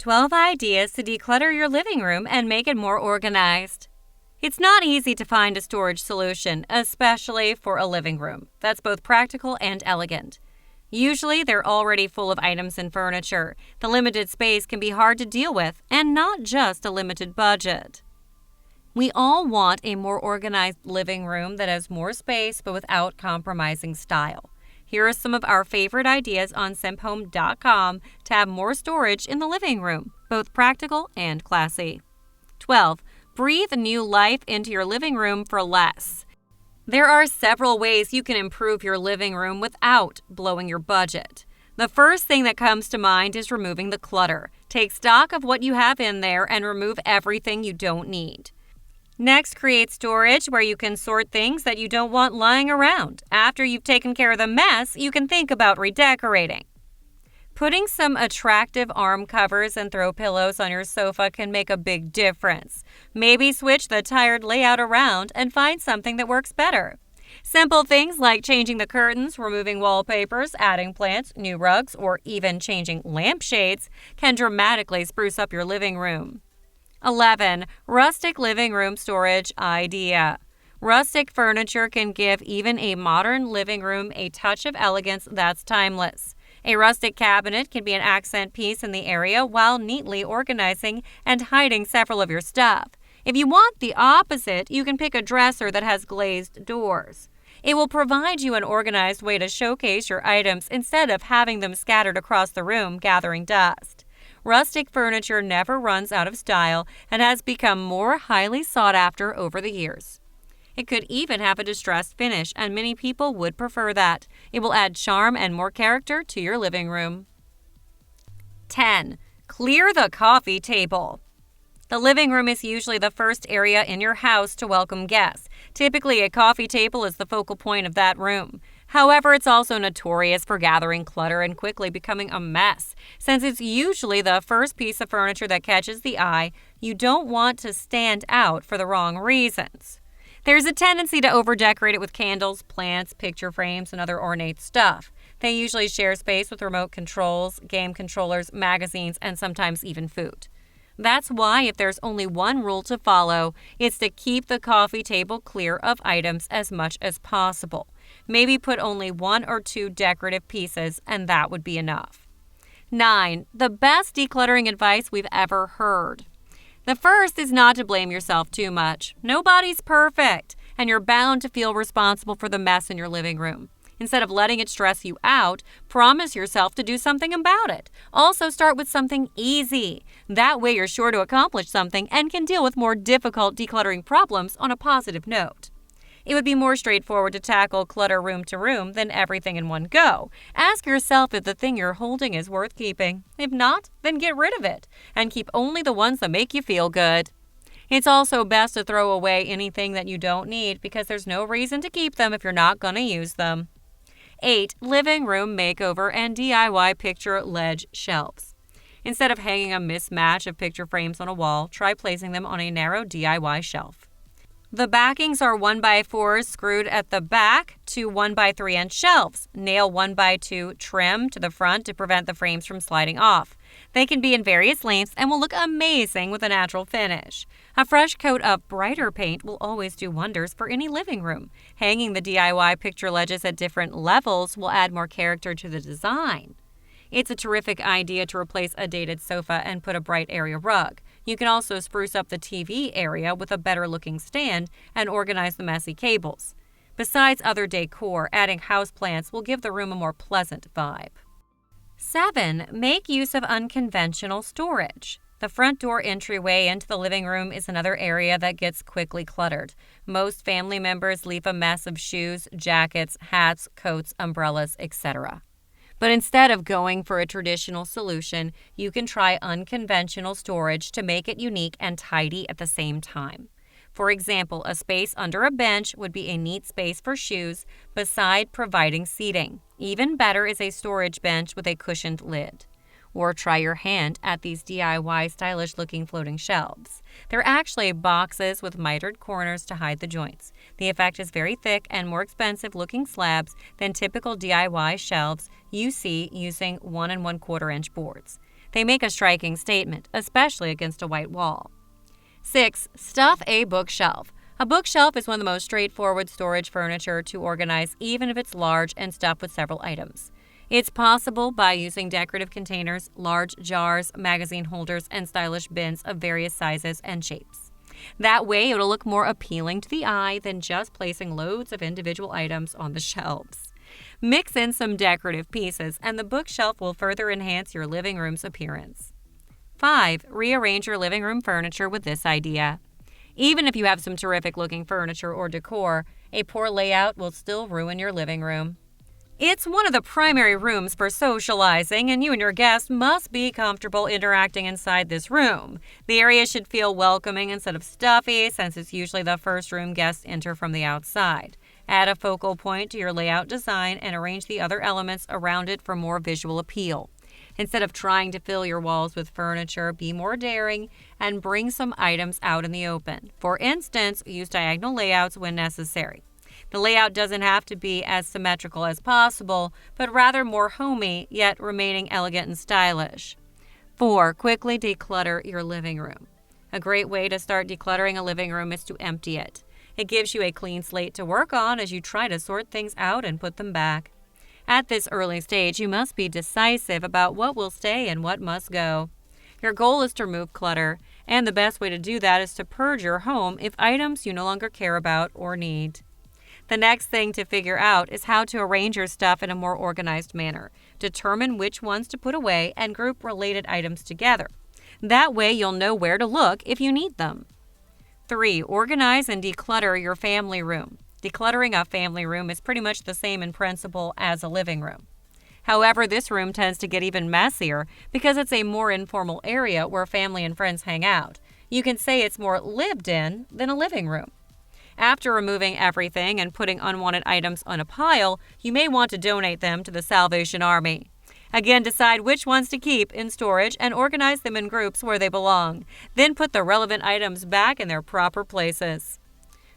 12 ideas to declutter your living room and make it more organized. It's not easy to find a storage solution, especially for a living room that's both practical and elegant. Usually, they're already full of items and furniture. The limited space can be hard to deal with, and not just a limited budget. We all want a more organized living room that has more space but without compromising style. Here are some of our favorite ideas on simphome.com to have more storage in the living room, both practical and classy. 12. Breathe new life into your living room for less. There are several ways you can improve your living room without blowing your budget. The first thing that comes to mind is removing the clutter. Take stock of what you have in there and remove everything you don't need. Next, create storage where you can sort things that you don't want lying around. After you've taken care of the mess, you can think about redecorating. Putting some attractive arm covers and throw pillows on your sofa can make a big difference. Maybe switch the tired layout around and find something that works better. Simple things like changing the curtains, removing wallpapers, adding plants, new rugs, or even changing lampshades can dramatically spruce up your living room. 11. Rustic living room storage idea. Rustic furniture can give even a modern living room a touch of elegance that's timeless. A rustic cabinet can be an accent piece in the area while neatly organizing and hiding several of your stuff. If you want the opposite, you can pick a dresser that has glazed doors. It will provide you an organized way to showcase your items instead of having them scattered across the room gathering dust. Rustic furniture never runs out of style and has become more highly sought after over the years. It could even have a distressed finish, and many people would prefer that. It will add charm and more character to your living room. 10. Clear the coffee table. The living room is usually the first area in your house to welcome guests. Typically, a coffee table is the focal point of that room. However, it's also notorious for gathering clutter and quickly becoming a mess. Since it's usually the first piece of furniture that catches the eye, you don't want to stand out for the wrong reasons. There's a tendency to over-decorate it with candles, plants, picture frames, and other ornate stuff. They usually share space with remote controls, game controllers, magazines, and sometimes even food. That's why if there's only one rule to follow, it's to keep the coffee table clear of items as much as possible. Maybe put only 1 or 2 decorative pieces, and that would be enough. 9. The best decluttering advice we've ever heard. The first is not to blame yourself too much. Nobody's perfect, and you're bound to feel responsible for the mess in your living room. Instead of letting it stress you out, promise yourself to do something about it. Also, start with something easy. That way, you're sure to accomplish something and can deal with more difficult decluttering problems on a positive note. It would be more straightforward to tackle clutter room to room than everything in one go. Ask yourself if the thing you're holding is worth keeping. If not, then get rid of it and keep only the ones that make you feel good. It's also best to throw away anything that you don't need because there's no reason to keep them if you're not going to use them. 8. Living room makeover and DIY picture ledge shelves. Instead of hanging a mismatch of picture frames on a wall, try placing them on a narrow DIY shelf. The backings are 1x4s screwed at the back to 1x3-inch shelves. Nail 1x2 trim to the front to prevent the frames from sliding off. They can be in various lengths and will look amazing with a natural finish. A fresh coat of brighter paint will always do wonders for any living room. Hanging the DIY picture ledges at different levels will add more character to the design. It's a terrific idea to replace a dated sofa and put a bright area rug. You can also spruce up the TV area with a better-looking stand and organize the messy cables. Besides other decor, adding houseplants will give the room a more pleasant vibe. 7. Make use of unconventional storage. The front door entryway into the living room is another area that gets quickly cluttered. Most family members leave a mess of shoes, jackets, hats, coats, umbrellas, etc. But instead of going for a traditional solution, you can try unconventional storage to make it unique and tidy at the same time. For example, a space under a bench would be a neat space for shoes beside providing seating. Even better is a storage bench with a cushioned lid. Or try your hand at these DIY stylish-looking floating shelves. They're actually boxes with mitered corners to hide the joints. The effect is very thick and more expensive-looking slabs than typical DIY shelves you see using 1 1/4-inch boards. They make a striking statement, especially against a white wall. 6. Stuff a bookshelf. A bookshelf is one of the most straightforward storage furniture to organize, even if it's large and stuffed with several items. It's possible by using decorative containers, large jars, magazine holders, and stylish bins of various sizes and shapes. That way, it'll look more appealing to the eye than just placing loads of individual items on the shelves. Mix in some decorative pieces, and the bookshelf will further enhance your living room's appearance. 5. Rearrange your living room furniture with this idea. Even if you have some terrific-looking furniture or decor, a poor layout will still ruin your living room. It's one of the primary rooms for socializing, and you and your guests must be comfortable interacting inside this room. The area should feel welcoming instead of stuffy, since it's usually the first room guests enter from the outside. Add a focal point to your layout design and arrange the other elements around it for more visual appeal. Instead of trying to fill your walls with furniture, be more daring and bring some items out in the open. For instance, use diagonal layouts when necessary. The layout doesn't have to be as symmetrical as possible, but rather more homey, yet remaining elegant and stylish. 4. Quickly declutter your living room. A great way to start decluttering a living room is to empty it. It gives you a clean slate to work on as you try to sort things out and put them back. At this early stage, you must be decisive about what will stay and what must go. Your goal is to remove clutter, and the best way to do that is to purge your home if items you no longer care about or need. The next thing to figure out is how to arrange your stuff in a more organized manner. Determine which ones to put away and group related items together. That way you'll know where to look if you need them. 3. Organize and declutter your family room. Decluttering a family room is pretty much the same in principle as a living room. However, this room tends to get even messier because it's a more informal area where family and friends hang out. You can say it's more lived in than a living room. After removing everything and putting unwanted items on a pile, you may want to donate them to the Salvation Army. Again, decide which ones to keep in storage and organize them in groups where they belong. Then put the relevant items back in their proper places.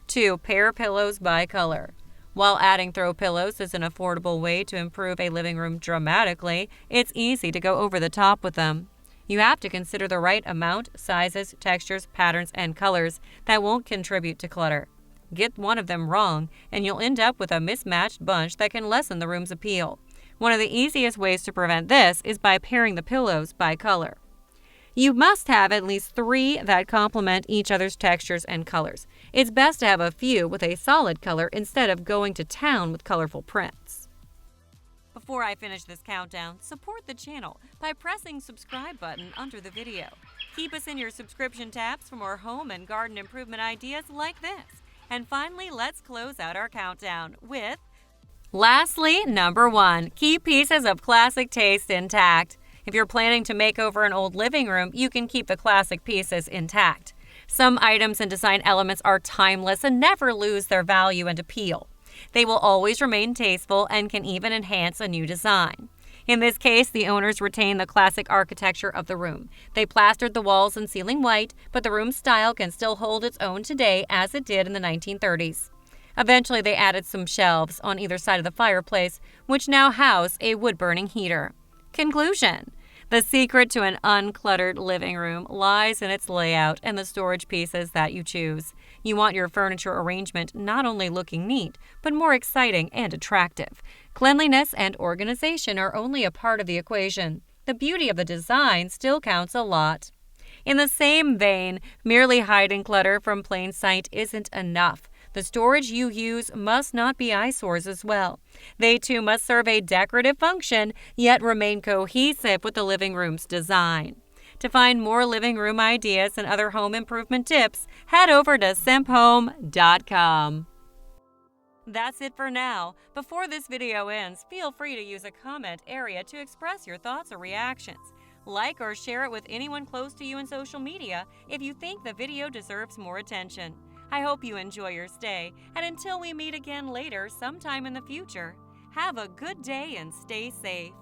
2. Pair pillows by color. While adding throw pillows is an affordable way to improve a living room dramatically, it's easy to go over the top with them. You have to consider the right amount, sizes, textures, patterns, and colors that won't contribute to clutter. Get one of them wrong, and you'll end up with a mismatched bunch that can lessen the room's appeal. One of the easiest ways to prevent this is by pairing the pillows by color. You must have at least 3 that complement each other's textures and colors. It's best to have a few with a solid color instead of going to town with colorful prints. Before I finish this countdown, support the channel by pressing subscribe button under the video. Keep us in your subscription tabs for more home and garden improvement ideas like this. And finally, let's close out our countdown with, lastly, number 1, keep pieces of classic taste intact. If you're planning to make over an old living room, you can keep the classic pieces intact. Some items and design elements are timeless and never lose their value and appeal. They will always remain tasteful and can even enhance a new design. In this case, the owners retained the classic architecture of the room. They plastered the walls and ceiling white, but the room's style can still hold its own today as it did in the 1930s. Eventually, they added some shelves on either side of the fireplace, which now house a wood-burning heater. Conclusion: the secret to an uncluttered living room lies in its layout and the storage pieces that you choose. You want your furniture arrangement not only looking neat, but more exciting and attractive. Cleanliness and organization are only a part of the equation. The beauty of the design still counts a lot. In the same vein, merely hiding clutter from plain sight isn't enough. The storage you use must not be eyesores as well. They too must serve a decorative function, yet remain cohesive with the living room's design. To find more living room ideas and other home improvement tips, head over to simphome.com. That's it for now. Before this video ends, feel free to use a comment area to express your thoughts or reactions. Like or share it with anyone close to you in social media if you think the video deserves more attention. I hope you enjoy your stay, and until we meet again later sometime in the future, have a good day and stay safe.